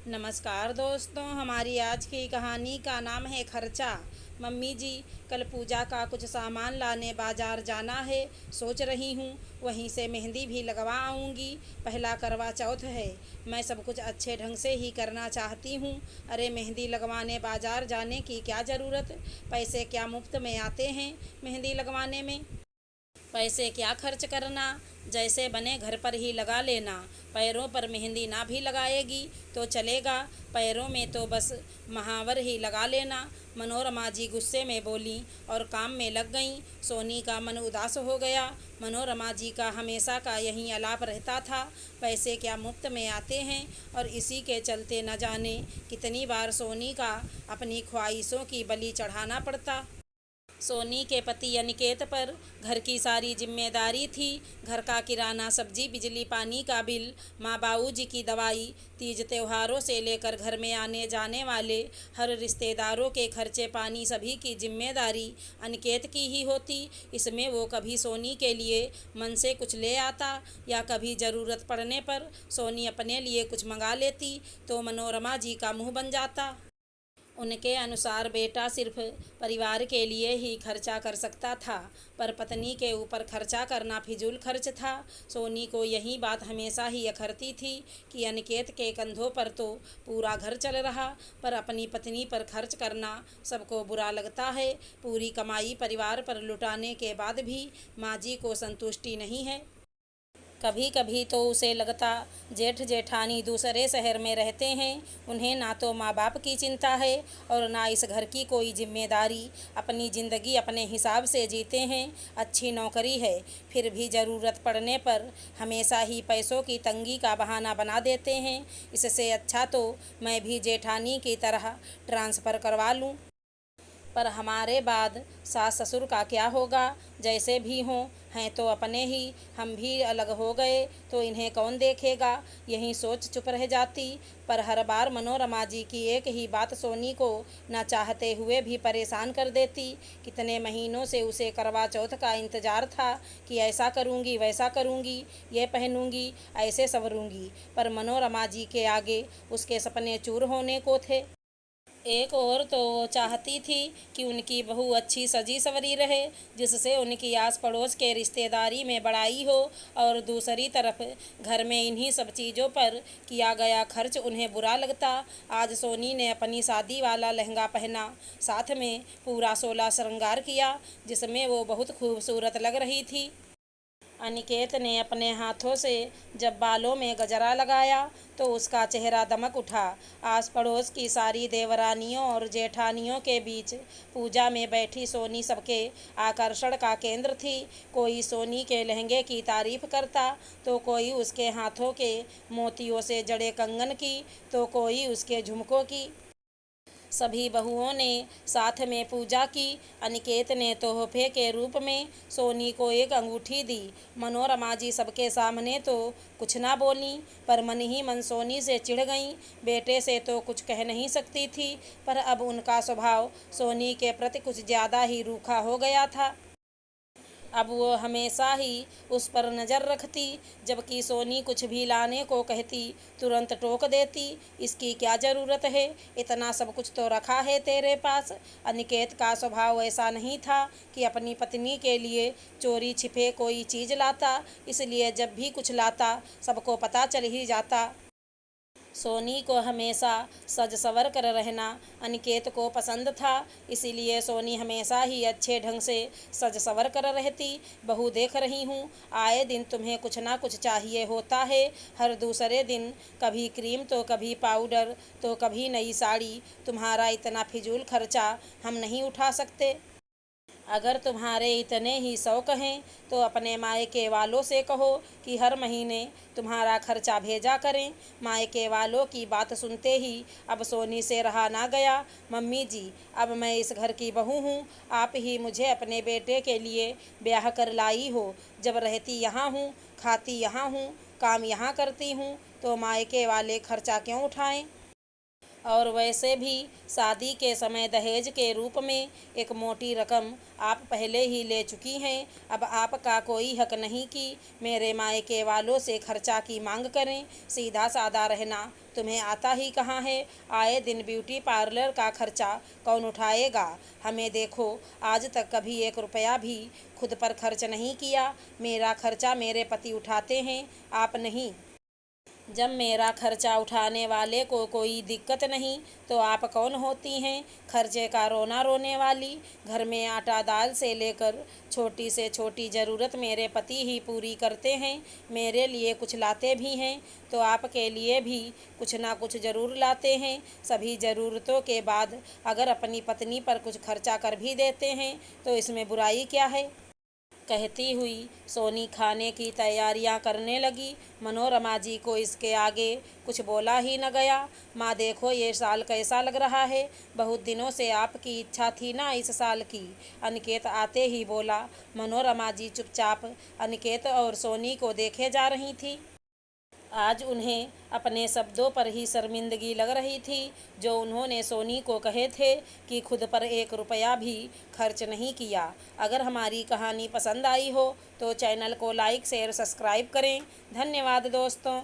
नमस्कार दोस्तों, हमारी आज की कहानी का नाम है खर्चा। मम्मी जी, कल पूजा का कुछ सामान लाने बाजार जाना है। सोच रही हूँ वहीं से मेहंदी भी लगवा आऊँगी। पहला करवा चौथ है, मैं सब कुछ अच्छे ढंग से ही करना चाहती हूँ। अरे मेहंदी लगवाने बाजार जाने की क्या ज़रूरत? पैसे क्या मुफ्त में आते हैं मेहंदी लगवाने में? पैसे क्या खर्च करना, जैसे बने घर पर ही लगा लेना। पैरों पर मेहंदी ना भी लगाएगी तो चलेगा, पैरों में तो बस महावर ही लगा लेना। मनोरमा जी गुस्से में बोली और काम में लग गईं। सोनी का मन उदास हो गया। मनोरमा जी का हमेशा का यही आलाप रहता था, पैसे क्या मुफ्त में आते हैं, और इसी के चलते न जाने कितनी बार सोनी का अपनी ख्वाहिशों की बलि चढ़ाना पड़ता। सोनी के पति अनिकेत पर घर की सारी जिम्मेदारी थी। घर का किराना, सब्जी, बिजली, पानी का बिल, माँ बाबूजी की दवाई, तीज त्योहारों से लेकर घर में आने जाने वाले हर रिश्तेदारों के खर्चे पानी, सभी की जिम्मेदारी अनिकेत की ही होती। इसमें वो कभी सोनी के लिए मन से कुछ ले आता या कभी ज़रूरत पड़ने पर सोनी अपने लिए कुछ मंगा लेती तो मनोरमा जी का मुँह बन जाता। उनके अनुसार बेटा सिर्फ परिवार के लिए ही खर्चा कर सकता था, पर पत्नी के ऊपर खर्चा करना फिजूल खर्च था। सोनी को यही बात हमेशा ही अखरती थी कि अनिकेत के कंधों पर तो पूरा घर चल रहा, पर अपनी पत्नी पर खर्च करना सबको बुरा लगता है। पूरी कमाई परिवार पर लुटाने के बाद भी माँ जी को संतुष्टि नहीं है। कभी कभी तो उसे लगता जेठ जेठानी दूसरे शहर में रहते हैं, उन्हें ना तो माँ बाप की चिंता है और ना इस घर की कोई जिम्मेदारी। अपनी ज़िंदगी अपने हिसाब से जीते हैं। अच्छी नौकरी है, फिर भी ज़रूरत पड़ने पर हमेशा ही पैसों की तंगी का बहाना बना देते हैं। इससे अच्छा तो मैं भी जेठानी की तरह ट्रांसफ़र करवा लूँ। पर हमारे बाद सास ससुर का क्या होगा? जैसे भी हों, हैं तो अपने ही, हम भी अलग हो गए तो इन्हें कौन देखेगा? यही सोच चुप रह जाती। पर हर बार मनोरमा जी की एक ही बात सोनी को न चाहते हुए भी परेशान कर देती। कितने महीनों से उसे करवा चौथ का इंतज़ार था कि ऐसा करूँगी, वैसा करूँगी, ये पहनूँगी, ऐसे संवरूँगी, पर मनोरमा जी के आगे उसके सपने चूर होने को थे। एक और तो वो चाहती थी कि उनकी बहू अच्छी सजी सवरी रहे, जिससे उनकी आस पड़ोस के रिश्तेदारी में बड़ाई हो, और दूसरी तरफ घर में इन्हीं सब चीज़ों पर किया गया खर्च उन्हें बुरा लगता। आज सोनी ने अपनी शादी वाला लहंगा पहना, साथ में पूरा 16 श्रृंगार किया, जिसमें वो बहुत खूबसूरत लग रही थी। अनिकेत ने अपने हाथों से जब बालों में गजरा लगाया तो उसका चेहरा दमक उठा। आस पड़ोस की सारी देवरानियों और जेठानियों के बीच पूजा में बैठी सोनी सबके आकर्षण का केंद्र थी। कोई सोनी के लहंगे की तारीफ करता तो कोई उसके हाथों के मोतियों से जड़े कंगन की, तो कोई उसके झुमकों की। सभी बहुओं ने साथ में पूजा की। अनिकेत ने तोहफे के रूप में सोनी को एक अंगूठी दी। मनोरमा जी सबके सामने तो कुछ ना बोली, पर मन ही मन सोनी से चिढ़ गईं। बेटे से तो कुछ कह नहीं सकती थी, पर अब उनका स्वभाव सोनी के प्रति कुछ ज़्यादा ही रूखा हो गया था। अब वो हमेशा ही उस पर नज़र रखती, जबकि सोनी कुछ भी लाने को कहती तुरंत टोक देती। इसकी क्या ज़रूरत है, इतना सब कुछ तो रखा है तेरे पास। अनिकेत का स्वभाव ऐसा नहीं था कि अपनी पत्नी के लिए चोरी छिपे कोई चीज़ लाता, इसलिए जब भी कुछ लाता सबको पता चल ही जाता। सोनी को हमेशा सज सवर कर रहना अनिकेत को पसंद था, इसीलिए सोनी हमेशा ही अच्छे ढंग से सज सवर कर रहती। बहू देख रही हूँ, आए दिन तुम्हें कुछ ना कुछ चाहिए होता है। हर दूसरे दिन कभी क्रीम तो कभी पाउडर तो कभी नई साड़ी। तुम्हारा इतना फिजूल खर्चा हम नहीं उठा सकते। अगर तुम्हारे इतने ही शौक हैं तो अपने मायके वालों से कहो कि हर महीने तुम्हारा खर्चा भेजा करें। मायके वालों की बात सुनते ही अब सोनी से रहा ना गया। मम्मी जी, अब मैं इस घर की बहू हूँ, आप ही मुझे अपने बेटे के लिए ब्याह कर लाई हो। जब रहती यहाँ हूँ, खाती यहाँ हूँ, काम यहाँ करती हूँ, तो मायके वाले खर्चा क्यों उठाएं? और वैसे भी शादी के समय दहेज के रूप में एक मोटी रकम आप पहले ही ले चुकी हैं। अब आपका कोई हक नहीं कि मेरे मायके वालों से खर्चा की मांग करें। सीधा साधा रहना तुम्हें आता ही कहाँ है। आए दिन ब्यूटी पार्लर का खर्चा कौन उठाएगा। हमें देखो, आज तक कभी 1 रुपया भी खुद पर खर्च नहीं किया। मेरा खर्चा मेरे पति उठाते हैं, आप नहीं। जब मेरा खर्चा उठाने वाले को कोई दिक्कत नहीं तो आप कौन होती हैं खर्चे का रोना रोने वाली। घर में आटा दाल से लेकर छोटी से छोटी ज़रूरत मेरे पति ही पूरी करते हैं। मेरे लिए कुछ लाते भी हैं तो आपके लिए भी कुछ ना कुछ ज़रूर लाते हैं। सभी ज़रूरतों के बाद अगर अपनी पत्नी पर कुछ खर्चा कर भी देते हैं तो इसमें बुराई क्या है। कहती हुई सोनी खाने की तैयारियां करने लगी। मनोरमा जी को इसके आगे कुछ बोला ही न गया। माँ देखो, ये साल कैसा लग रहा है। बहुत दिनों से आपकी इच्छा थी ना इस साल की। अनिकेत आते ही बोला। मनोरमा जी चुपचाप अनिकेत और सोनी को देखे जा रही थी। आज उन्हें अपने शब्दों पर ही शर्मिंदगी लग रही थी जो उन्होंने सोनी को कहे थे कि खुद पर 1 रुपया भी खर्च नहीं किया। अगर हमारी कहानी पसंद आई हो तो चैनल को लाइक शेयर सब्सक्राइब करें। धन्यवाद दोस्तों।